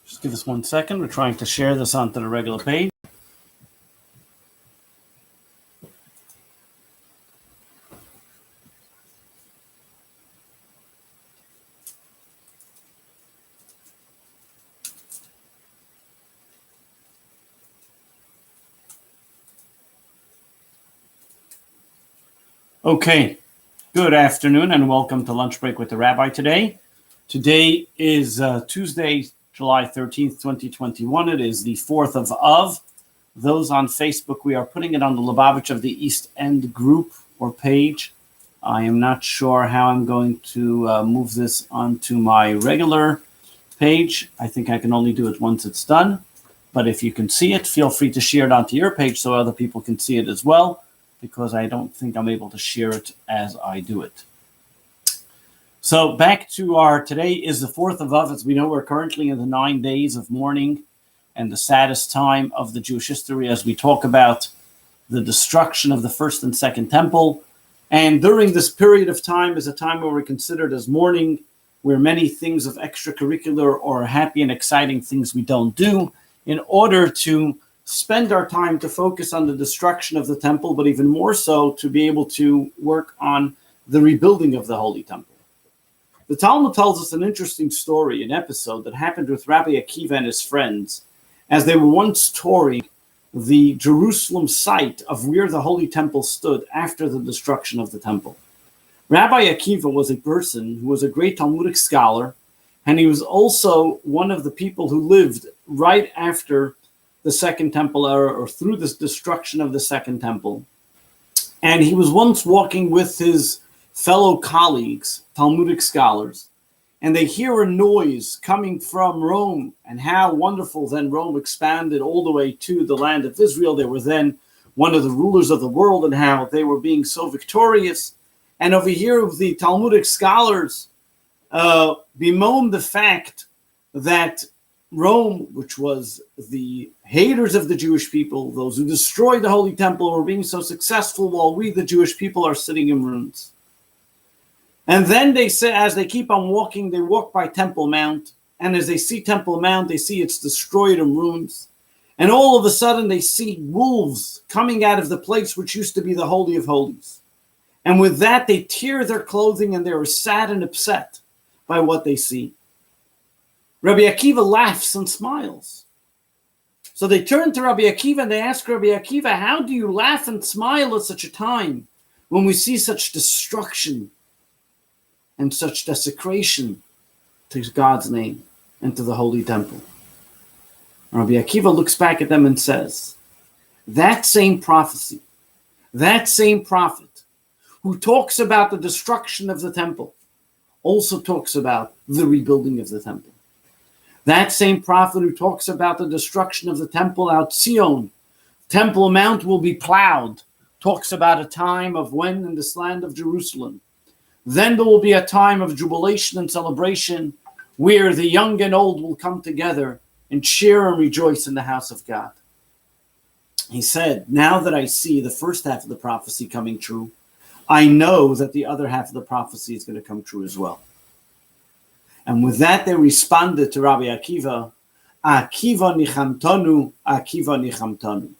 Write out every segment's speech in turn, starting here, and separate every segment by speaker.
Speaker 1: Just give us 1 second. We're trying to share this onto the regular page. Okay, good afternoon and welcome to Lunch Break with the Rabbi today. Today is Tuesday, July 13th, 2021. It is the 4th of Av. Those on Facebook, we are putting it on the Lubavitch of the East End group or page. I am not sure how I'm going to move this onto my regular page. I think I can only do it once it's done. But if you can see it, feel free to share it onto your page so other people can see it as well, because I don't think I'm able to share it as I do it. So back to today is the 4th of Av. As we know, we're currently in the 9 days of mourning and the saddest time of the Jewish history as we talk about the destruction of the first and second temple. And during this period of time is a time where we're considered as mourning, where many things of extracurricular or happy and exciting things we don't do in order to spend our time to focus on the destruction of the temple, but even more so to be able to work on the rebuilding of the Holy Temple. The Talmud tells us an interesting story, an episode that happened with Rabbi Akiva and his friends as they were once touring the Jerusalem site of where the Holy Temple stood after the destruction of the temple. Rabbi Akiva was a person who was a great Talmudic scholar, and he was also one of the people who lived right after the Second Temple era, or through this destruction of the Second Temple. And he was once walking with his fellow colleagues, Talmudic scholars, and they hear a noise coming from Rome, and how wonderful then Rome expanded all the way to the land of Israel. They were then one of the rulers of the world, and how they were being so victorious. And over here, the Talmudic scholars bemoan the fact that Rome, which was the haters of the Jewish people, those who destroyed the Holy Temple, were being so successful, while we, the Jewish people, are sitting in ruins. And then they say, as they keep on walking, they walk by Temple Mount. And as they see Temple Mount, they see it's destroyed in ruins. And all of a sudden, they see wolves coming out of the place which used to be the Holy of Holies. And with that, they tear their clothing, and they are sad and upset by what they see. Rabbi Akiva laughs and smiles. So they turn to Rabbi Akiva and they ask Rabbi Akiva, how do you laugh and smile at such a time when we see such destruction and such desecration to God's name and to the Holy Temple? Rabbi Akiva looks back at them and says, that same prophecy, that same prophet who talks about the destruction of the temple also talks about the rebuilding of the temple. That same prophet who talks about the destruction of the temple out Zion, Temple Mount will be plowed, talks about a time of when in this land of Jerusalem. Then there will be a time of jubilation and celebration where the young and old will come together and share and rejoice in the house of God. He said, now that I see the first half of the prophecy coming true, I know that the other half of the prophecy is going to come true as well. And with that, they responded to Rabbi Akiva, Akiva nichamtanu, Akiva nichamtanu.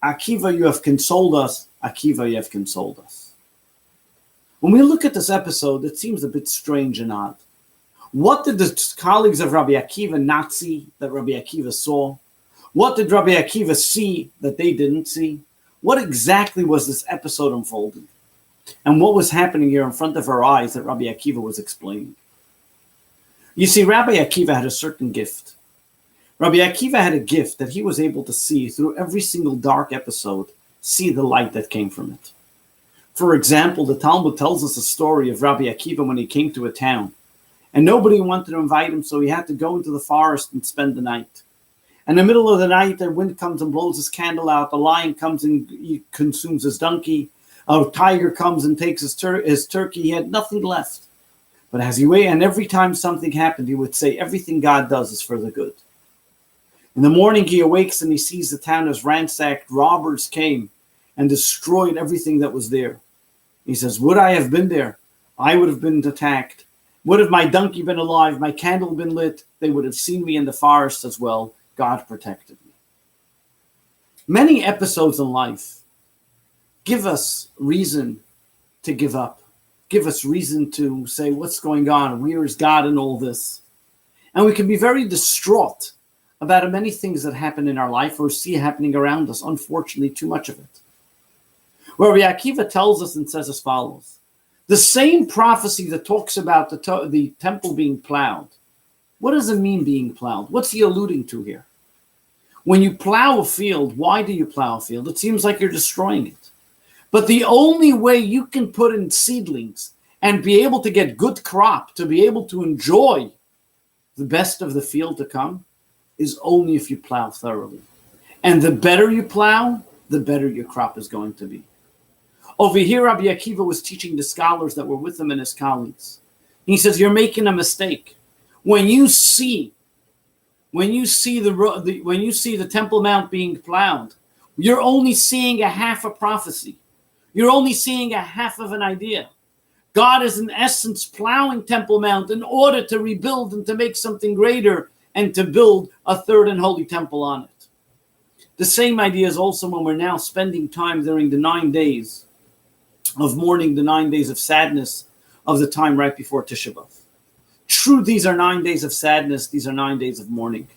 Speaker 1: Akiva, you have consoled us. Akiva, you have consoled us. When we look at this episode, it seems a bit strange and odd. What did the colleagues of Rabbi Akiva not see that Rabbi Akiva saw? What did Rabbi Akiva see that they didn't see? What exactly was this episode unfolding? And what was happening here in front of our eyes that Rabbi Akiva was explaining? You see, Rabbi Akiva had a certain gift. Rabbi Akiva had a gift that he was able to see through every single dark episode, see the light that came from it. For example, the Talmud tells us a story of Rabbi Akiva when he came to a town, and nobody wanted to invite him, so he had to go into the forest and spend the night. In the middle of the night, the wind comes and blows his candle out, the lion comes and he consumes his donkey, a tiger comes and takes his turkey. He had nothing left. But as he waited, and every time something happened, he would say, everything God does is for the good. In the morning, he awakes and he sees the town is ransacked. Robbers came and destroyed everything that was there. He says, would I have been there? I would have been attacked. Would have my donkey been alive, my candle been lit, they would have seen me in the forest as well. God protected me. Many episodes in life give us reason to give up, give us reason to say, what's going on? Where is God in all this? And we can be very distraught about many things that happen in our life or see happening around us, unfortunately, too much of it. Where Rabbi Akiva tells us and says as follows, the same prophecy that talks about the temple being plowed, what does it mean being plowed? What's he alluding to here? When you plow a field, why do you plow a field? It seems like you're destroying it. But the only way you can put in seedlings and be able to get good crop, to be able to enjoy the best of the field to come, is only if you plow thoroughly. And the better you plow, the better your crop is going to be. Over here, Rabbi Akiva was teaching the scholars that were with him and his colleagues. He says, you're making a mistake. When you see the Temple Mount being plowed, you're only seeing a half a prophecy. You're only seeing a half of an idea. God is in essence plowing Temple Mount in order to rebuild and to make something greater and to build a third and holy temple on it. The same idea is also when we're now spending time during the 9 days of mourning, the 9 days of sadness of the time right before Tisha B'Av. True, these are 9 days of sadness, these are 9 days of mourning.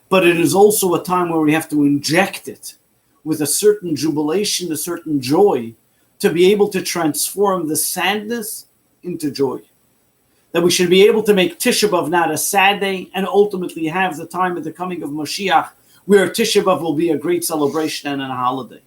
Speaker 1: But it is also a time where we have to inject it with a certain jubilation, a certain joy, to be able to transform the sadness into joy. That we should be able to make Tisha B'Av not a sad day and ultimately have the time of the coming of Mashiach, where Tisha B'Av will be a great celebration and a holiday.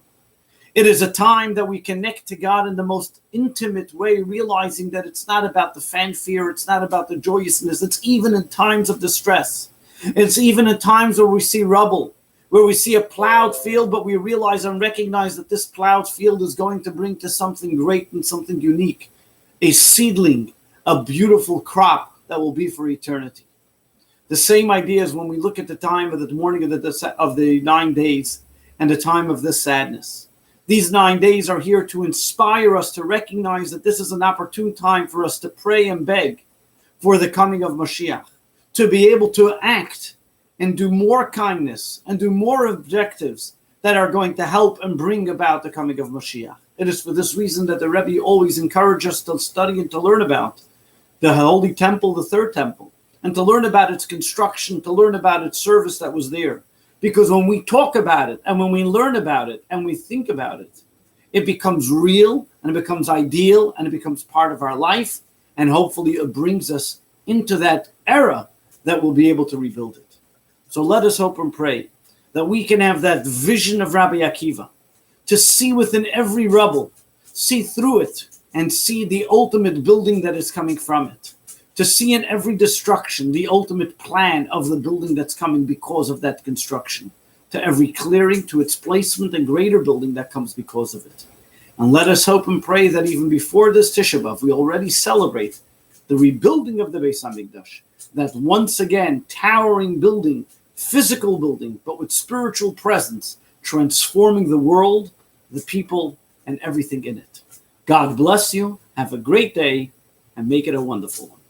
Speaker 1: It is a time that we connect to God in the most intimate way, realizing that it's not about the fanfare, it's not about the joyousness, it's even in times of distress. It's even in times where we see rubble, where we see a plowed field, but we realize and recognize that this plowed field is going to bring to something great and something unique, a seedling, a beautiful crop that will be for eternity. The same idea is when we look at the time of the morning of the 9 days and the time of this sadness. These 9 days are here to inspire us to recognize that this is an opportune time for us to pray and beg for the coming of Mashiach, to be able to act and do more kindness and do more objectives that are going to help and bring about the coming of Mashiach. It is for this reason that the Rabbi always encourages us to study and to learn about the Holy Temple, the Third Temple, and to learn about its construction, to learn about its service that was there. Because when we talk about it and when we learn about it and we think about it, it becomes real and it becomes ideal and it becomes part of our life. And hopefully it brings us into that era that will be able to rebuild it. So let us hope and pray that we can have that vision of Rabbi Akiva, to see within every rubble, see through it, and see the ultimate building that is coming from it. To see in every destruction the ultimate plan of the building that's coming because of that construction. To every clearing, to its placement and greater building that comes because of it. And let us hope and pray that even before this Tisha B'Av, we already celebrate the rebuilding of the Beis HaMikdash. That once again, towering building, physical building, but with spiritual presence, transforming the world, the people, and everything in it. God bless you. Have a great day and make it a wonderful one.